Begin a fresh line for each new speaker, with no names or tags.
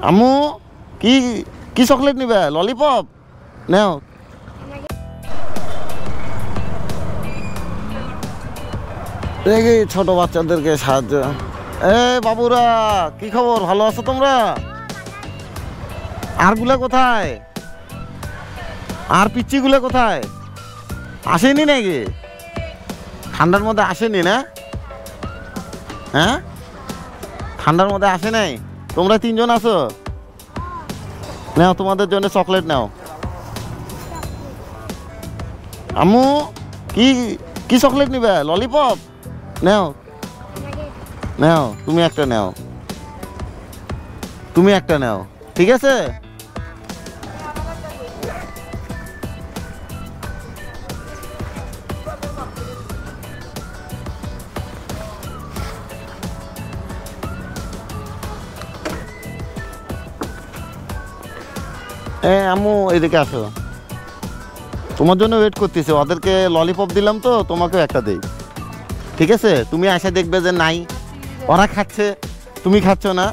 আম্মু কি কি চকলেট নিবে? ললিপপ নাও। দেখি ছোট বাচ্চাদেরকে সাহায্য। বাবুরা কি খবর, ভালো আছো তোমরা? আরগুলা কোথায়? আর পিচ্চিগুলো কোথায়? আসেনি নাকি? ঠান্ডার মধ্যে আসেনি না? হ্যাঁ, ঠান্ডার মধ্যে আসে নাই। তোমরা তিনজন আছো, নাও তোমাদের জন্য চকলেট নাও। আম্মু কি কি চকলেট নিবে? ললিপপ নাও। নাও, তুমি একটা নাও, তুমি একটা নাও, ঠিক আছে? আম্মু এদিকে আসো, তোমার জন্য ওয়েট করতেছে। ওদেরকে ললিপপ দিলাম তো, তোমাকেও একটা দেই, ঠিক আছে? তুমি আসে দেখবে যে নাই, ওরা খাচ্ছে, তুমি খাচ্ছ না।